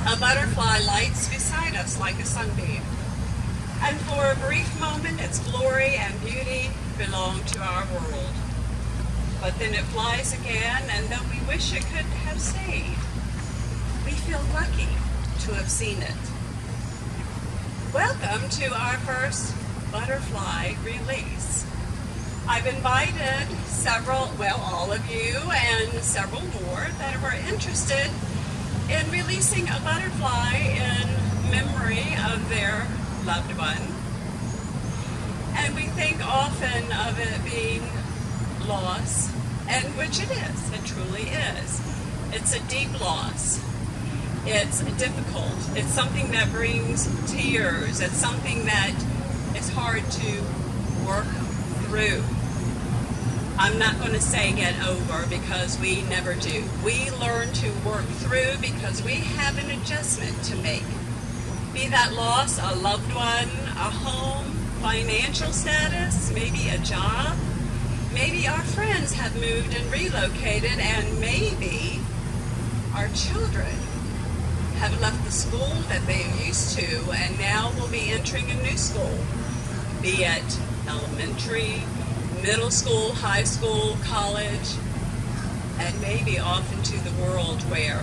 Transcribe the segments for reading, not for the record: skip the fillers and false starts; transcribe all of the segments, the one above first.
A butterfly lights beside us like a sunbeam. And for a brief moment, its glory and beauty belong to our world. But then it flies again, and though we wish it could have stayed, we feel lucky to have seen it. Welcome to our first butterfly release. I've invited all of you and several more that were interested in releasing a butterfly in memory of their loved one. And we think often of it being loss, and which it is, it truly is. It's a deep loss. It's difficult. It's something that brings tears. It's something that is hard to work through. I'm not going to say get over because we never do. We learn to work through because we have an adjustment to make. Be that loss, a loved one, a home, financial status, maybe a job. Maybe our friends have moved and relocated, and maybe our children have left the school that they used to and now will be entering a new school, be it elementary, middle school, high school, college, and maybe off into the world where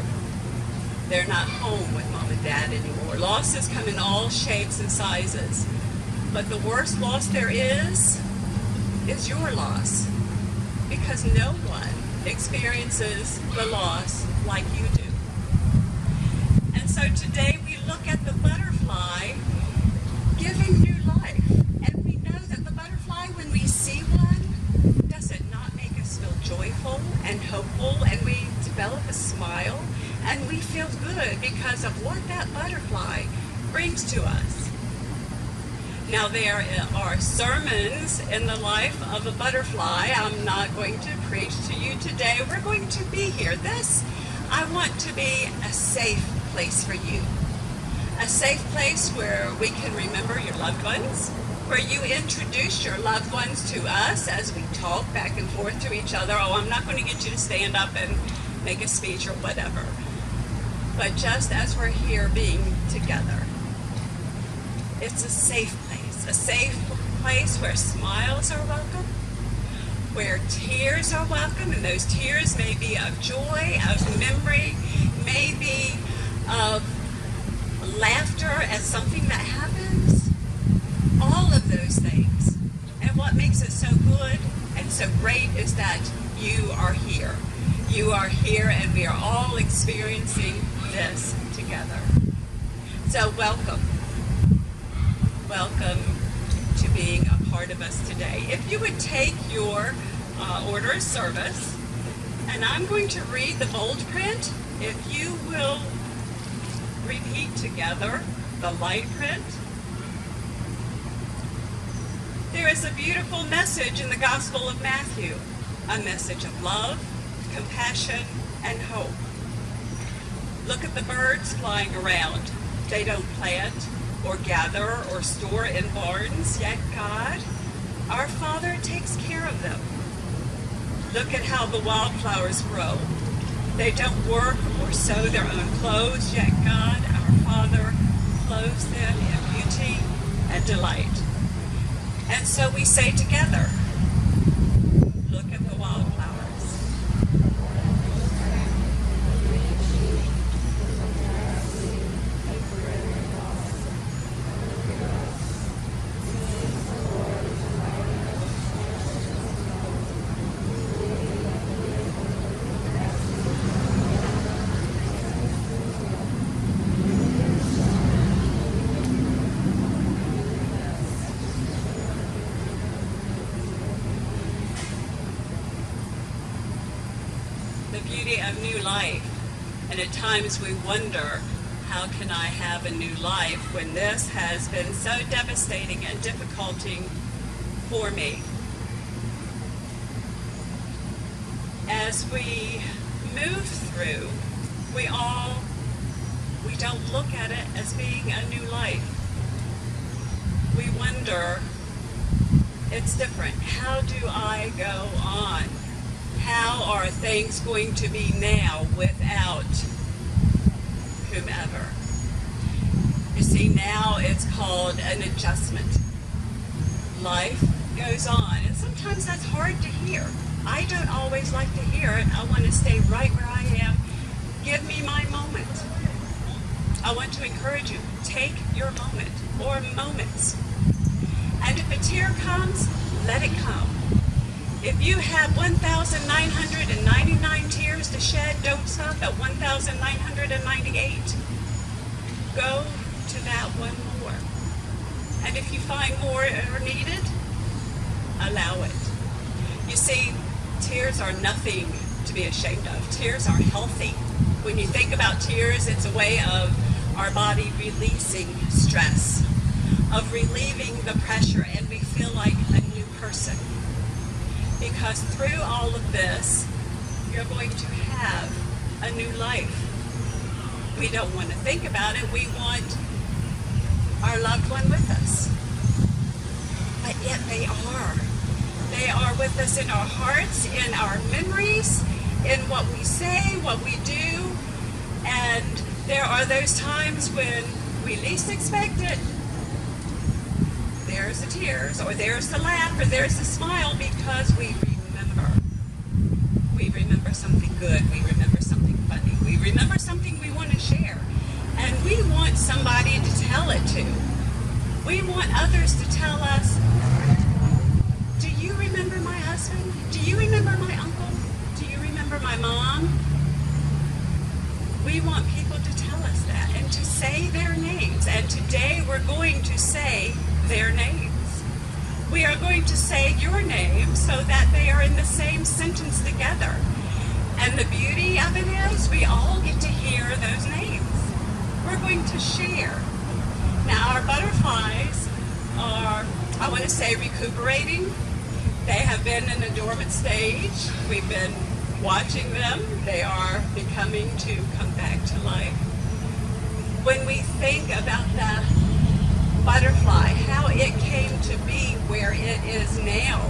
they're not home with mom and dad anymore. Losses come in all shapes and sizes, but the worst loss there is your loss, because no one experiences the loss like you do. And so today we look at the butterfly giving new life. And we know that the butterfly, when we see one, does it not make us feel joyful and hopeful, and we develop a smile, and we feel good because of what that butterfly brings to us. Now, there are sermons in the life of a butterfly. I'm not going to preach to you today. We're going to be here. I want to be a safe place for you. A safe place where we can remember your loved ones, where you introduce your loved ones to us as we talk back and forth to each other. Oh, I'm not going to get you to stand up and make a speech or whatever. But just as we're here being together, it's a safe place where smiles are welcome, where tears are welcome, and those tears may be of joy, of memory, maybe of laughter at something that happens, all of those things. And what makes it so good and so great is that you are here. You are here, and we are all experiencing this together. So welcome. Welcome to being a part of us today. If you would take your order of service, and I'm going to read the bold print. If you will repeat together the light print. There is a beautiful message in the Gospel of Matthew, a message of love, compassion, and hope. Look at the birds flying around. They don't plant or gather or store in barns, yet God, our Father, takes care of them. Look at how the wildflowers grow. They don't work or sew their own clothes, yet God, our Father, clothes them in beauty and delight. And so we say together, look at the wildflowers. The beauty of new life. And at times we wonder, how can I have a new life when this has been so devastating and difficulting for me? As we move through, we don't look at it as being a new life. We wonder, it's different. How do I go on? How are things going to be now without whomever? see, now it's called an adjustment. Life goes on, and sometimes that's hard to hear. I don't always like to hear it. I want to stay right where I am. Give me my moment. I want to encourage you, take your moment or moments. And if a tear comes, let it come. If you have 1,999 tears to shed, don't stop at 1,998. Go to that one more. And if you find more are needed, allow it. You see, tears are nothing to be ashamed of. Tears are healthy. When you think about tears, it's a way of our body releasing stress, of relieving the pressure, and we feel like a new person. Because through all of this, you're going to have a new life. We don't want to think about it. We want our loved one with us. But yet they are. They are with us in our hearts, in our memories, in what we say, what we do. And there are those times when we least expect it. There's the tears, or there's the laugh, or there's the smile, because we remember. We remember something good. We remember something funny. We remember something we want to share. And we want somebody to tell it to. We want others to tell us, do you remember my husband? Do you remember my uncle? Do you remember my mom? We want people to tell us that and to say their names. And today we're going to say their names. We are going to say your name so that they are in the same sentence together. And the beauty of it is we all get to hear those names. We're going to share. Now our butterflies are, I want to say, recuperating. They have been in a dormant stage. We've been watching them. They are becoming to come back to life. When we think about the butterfly, how it came to be where it is now.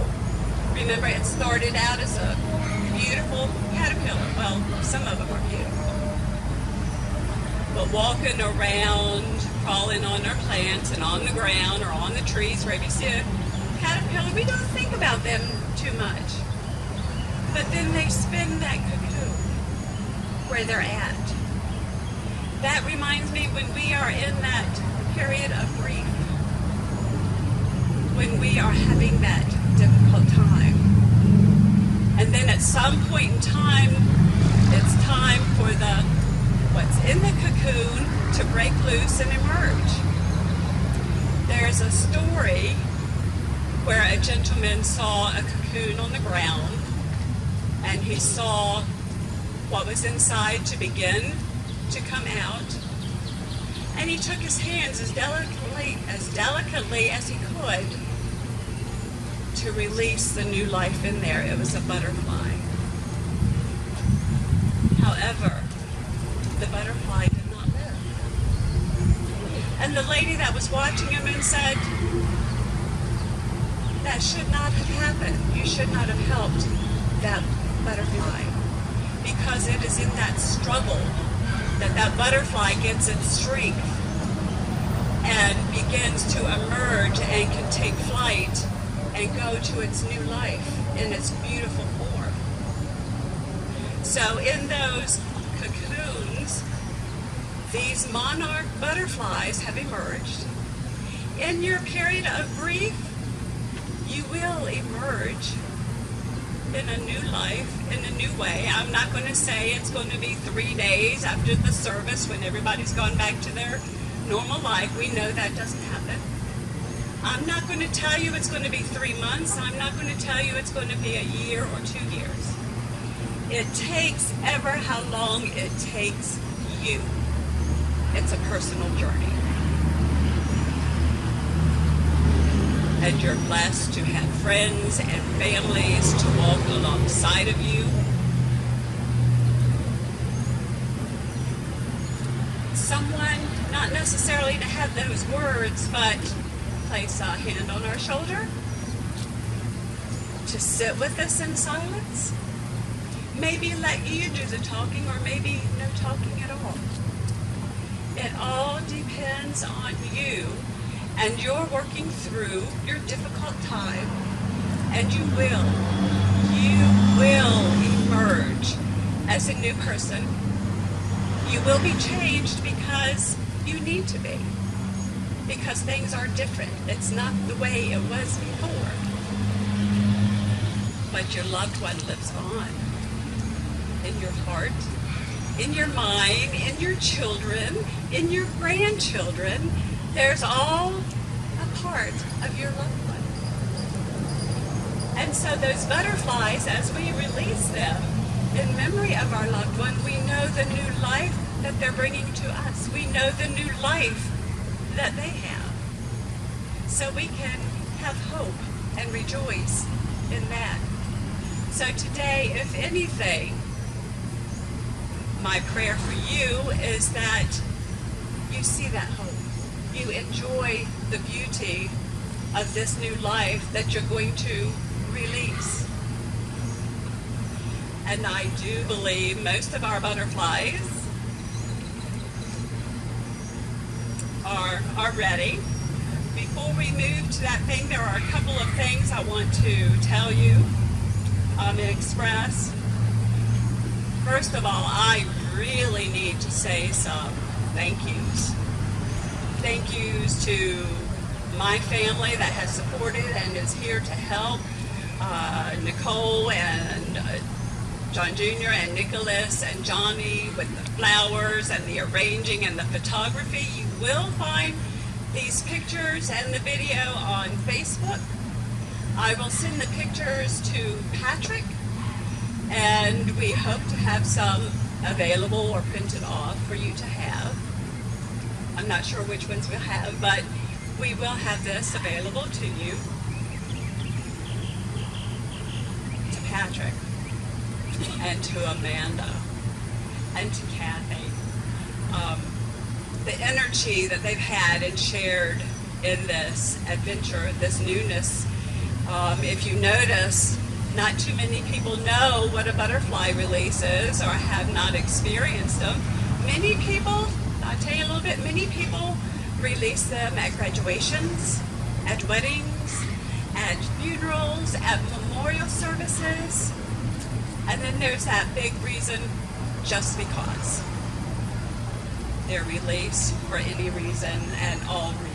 Remember, it started out as a beautiful caterpillar. Well, some of them are beautiful. But walking around, crawling on our plants and on the ground or on the trees, wherever you see a caterpillar, we don't think about them too much. But then they spin that cocoon where they're at. That reminds me when we are in that period of grief, when we are having that difficult time. And then at some point in time, it's time for what's in the cocoon to break loose and emerge. There's a story where a gentleman saw a cocoon on the ground, and he saw what was inside to begin to come out. And he took his hands as delicately as he could to release the new life in there. It was a butterfly. However, the butterfly did not live. And the lady that was watching him and said, that should not have happened. You should not have helped that butterfly, because it is in that struggle that butterfly gets its strength and begins to emerge and can take flight and go to its new life in its beautiful form. So in those cocoons, these monarch butterflies have emerged. In your period of grief, you will emerge in a new life, in a new way. I'm not going to say it's going to be 3 days after the service when everybody's gone back to their normal life. We know that doesn't happen. I'm not going to tell you it's going to be 3 months. I'm not going to tell you it's going to be a year or 2 years. It takes ever how long it takes you. It's a personal journey. And you're blessed to have friends and families to walk alongside of you. Someone, not necessarily to have those words, but place a hand on our shoulder, to sit with us in silence. Maybe let you do the talking, or maybe no talking at all. It all depends on you, and you're working through your difficult time, and you will emerge as a new person. You will be changed because you need to be, because things are different. It's not the way it was before. But your loved one lives on in your heart, in your mind, in your children, in your grandchildren. There's all a part of your loved one. And so those butterflies, as we release them in memory of our loved one, we know the new life that they're bringing to us. We know the new life that they have. So we can have hope and rejoice in that. So today, if anything, my prayer for you is that you see that hope. You enjoy the beauty of this new life that you're going to release. And I do believe most of our butterflies are ready. Before we move to that thing, there are a couple of things I want to tell you and express. First of all, I really need to say some thank yous. Thank yous to my family that has supported and is here to help. Nicole and John Jr. and Nicholas and Johnny with the flowers and the arranging and the photography. You will find these pictures and the video on Facebook. I will send the pictures to Patrick, and we hope to have some available or printed off for you to have. I'm not sure which ones we'll have, but we will have this available to you. To Patrick, and to Amanda, and to Kathy. The energy that they've had and shared in this adventure, this newness. If you notice, not too many people know what a butterfly release is or have not experienced them. Many people, I'll tell you a little bit, many people release them at graduations, at weddings, at funerals, at memorial services. And then there's that big reason, just because. They're released for any reason and all reasons.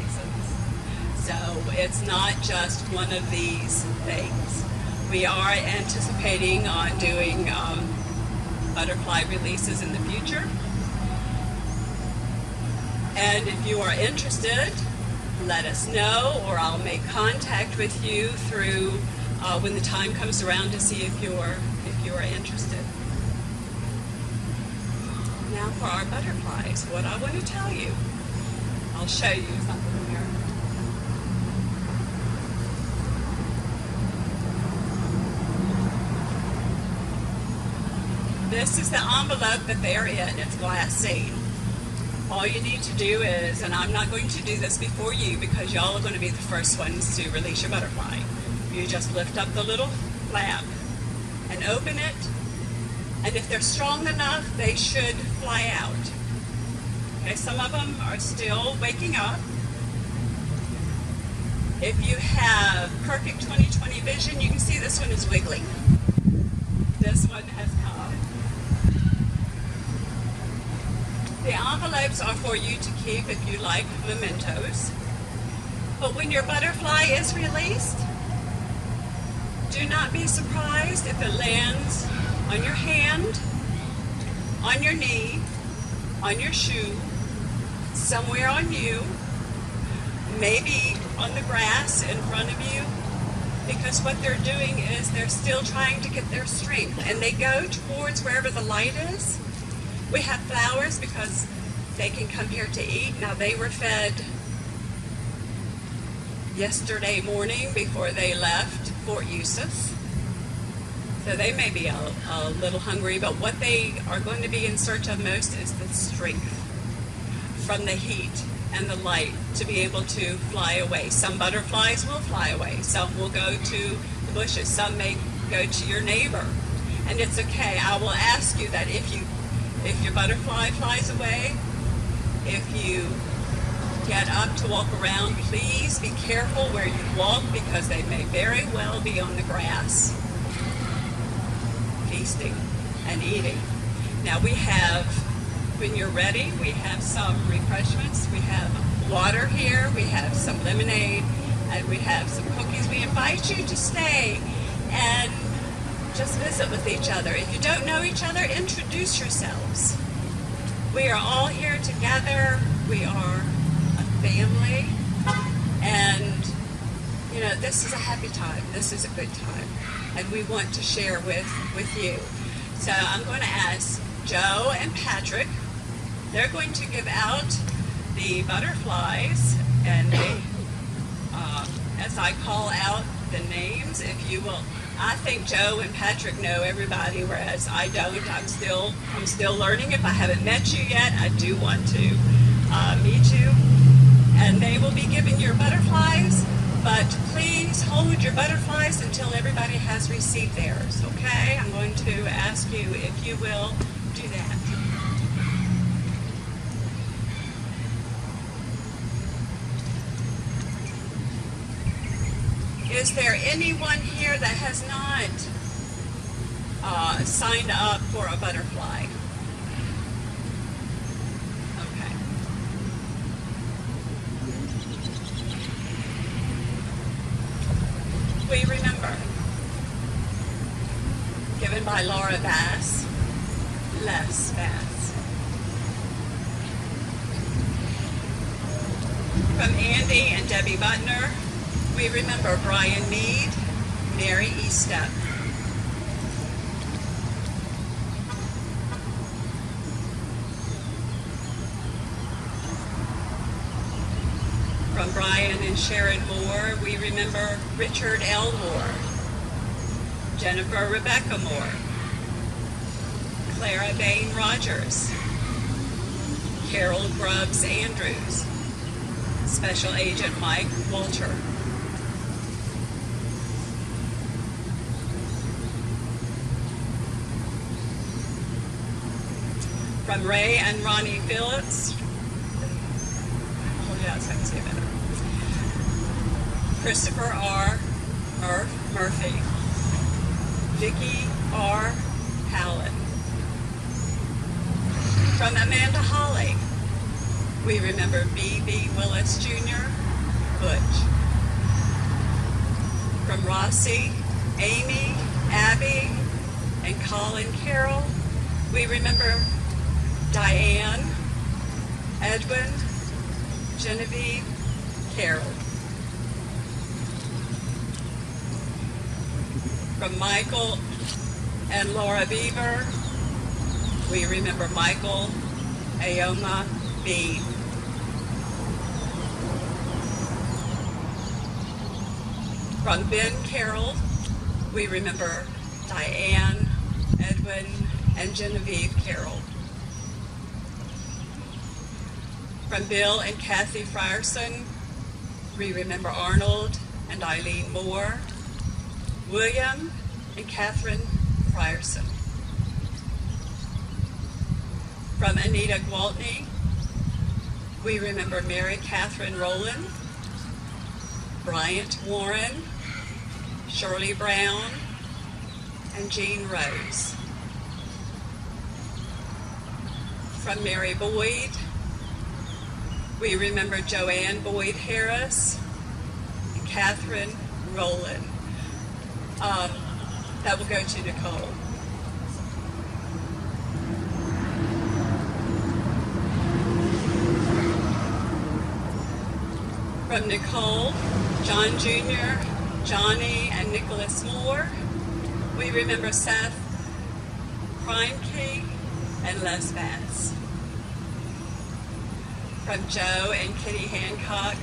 So it's not just one of these things. We are anticipating on doing butterfly releases in the future. And if you are interested, let us know, or I'll make contact with you through when the time comes around to see if you are interested. Now for our butterflies, what I want to tell you. I'll show you something here. This is the envelope that they're in. It's glassine. All you need to do is, and I'm not going to do this before you because y'all are going to be the first ones to release your butterfly. You just lift up the little flap and open it, and if they're strong enough, they should fly out. Okay, some of them are still waking up. If you have perfect 20/20 vision, you can see this one is wiggling. This one has come. The envelopes are for you to keep if you like mementos. But when your butterfly is released, do not be surprised if it lands on your hand, on your knee, on your shoe, somewhere on you, maybe on the grass in front of you, because what they're doing is they're still trying to get their strength, and they go towards wherever the light is. We have flowers because they can come here to eat. Now, they were fed yesterday morning before they left Fort Yusuf. So they may be a little hungry, but what they are going to be in search of most is the strength from the heat and the light to be able to fly away. Some butterflies will fly away. Some will go to the bushes. Some may go to your neighbor. And it's okay. I will ask you that if your butterfly flies away, if you set up to walk around, please be careful where you walk because they may very well be on the grass, feasting and eating. Now we have, when you're ready, we have some refreshments. We have water here, we have some lemonade, and we have some cookies. We invite you to stay and just visit with each other. If you don't know each other, introduce yourselves. We are all here together. We are a family. And, you know, this is a happy time. This is a good time. And we want to share with you. So I'm going to ask Joe and Patrick. They're going to give out the butterflies, and they, as I call out the names, if you will. I think Joe and Patrick know everybody, whereas I don't. I'm still learning. If I haven't met you yet, I do want to meet you. And they will be giving your butterflies, but please hold your butterflies until everybody has received theirs, okay? I'm going to ask you if you will do that. Is there anyone here that has not signed up for a butterfly? Okay. We remember, given by Laura Bass, Les Bass. From Andy and Debbie Butner, we remember Brian Mead, Mary Eastep. From Brian and Sharon Moore, we remember Richard L. Moore, Jennifer Rebecca Moore, Clara Bain Rogers, Carol Grubbs Andrews, Special Agent Mike Walter. From Ray and Ronnie Phillips, hold it out so I can see it better. Christopher R. Murphy, Vicki R. Howland. From Amanda Holly, we remember B.B. Willis Jr., Butch. From Rossi, Amy, Abby, and Colin Carroll, we remember Diane, Edwin, Genevieve, Carroll. From Michael and Laura Beaver, we remember Michael Aoma Bean. From Ben Carroll, we remember Diane, Edwin, and Genevieve Carroll. From Bill and Kathy Frierson, we remember Arnold and Eileen Moore, William and Catherine Frierson. From Anita Gwaltney, we remember Mary Catherine Rowland, Bryant Warren, Shirley Brown, and Jean Rose. From Mary Boyd, we remember Joanne Boyd Harris and Catherine Rowland. That will go to Nicole. From Nicole, John Jr., Johnny, and Nicholas Moore, we remember Seth Kreinke and Les Bass. From Joe and Kitty Hancock,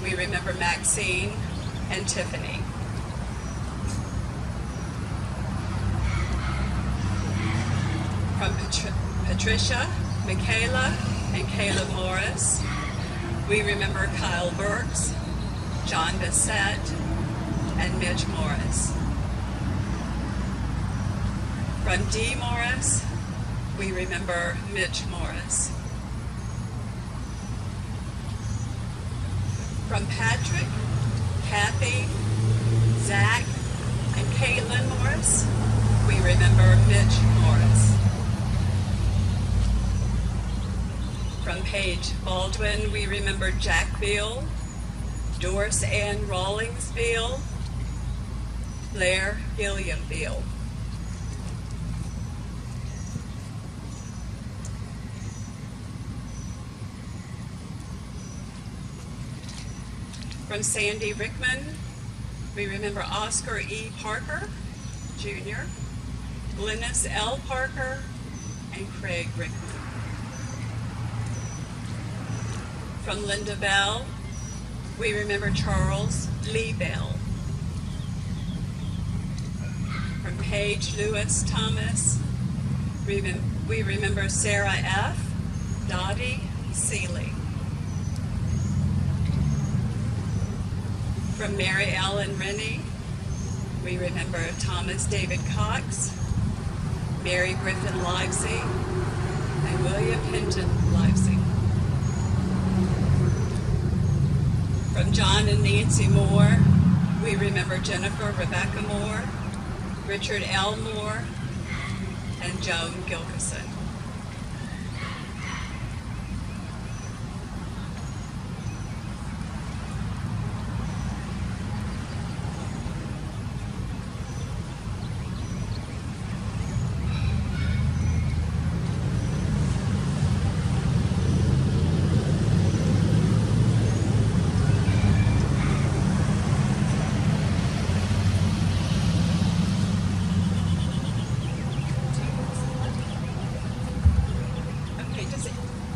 we remember Maxine and Tiffany. From Patricia, Michaela, and Caleb Morris, we remember Kyle Burks, John Bissett, and Mitch Morris. From Dee Morris, we remember Mitch Morris. From Patrick, Kathy, Zach, and Caitlin Morris, we remember Mitch Morris. From Paige Baldwin, we remember Jack Beal, Doris Ann Rawlings Beal, Blair Gilliam Beal. From Sandy Rickman, we remember Oscar E. Parker, Jr., Glennis L. Parker, and Craig Rickman. From Linda Bell, we remember Charles Lee Bell. From Paige Lewis Thomas, we remember Sarah F. Dottie Seeley. From Mary Ellen Rennie, we remember Thomas David Cox, Mary Griffin Livesey, and William Hinton Livesey. From John and Nancy Moore, we remember Jennifer Rebecca Moore, Richard L. Moore, and Joan Gilkison.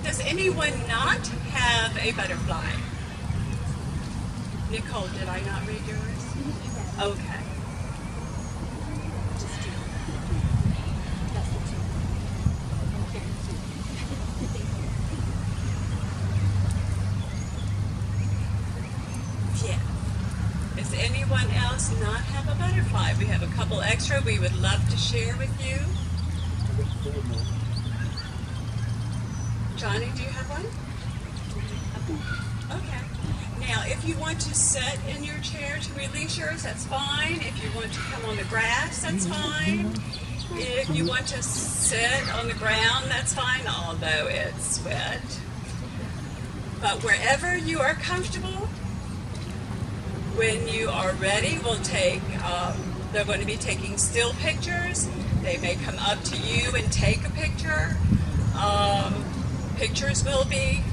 Does anyone not have a butterfly? Nicole, did I not read yours? Okay. Yeah. Does anyone else not have a butterfly? We have a couple extra we would love to share with you. Johnny, do you have one? Okay. Now, if you want to sit in your chair to release yours, that's fine. If you want to come on the grass, that's fine. If you want to sit on the ground, that's fine, although it's wet. But wherever you are comfortable, when you are ready, they're going to be taking still pictures. They may come up to you and take a picture. Pictures will be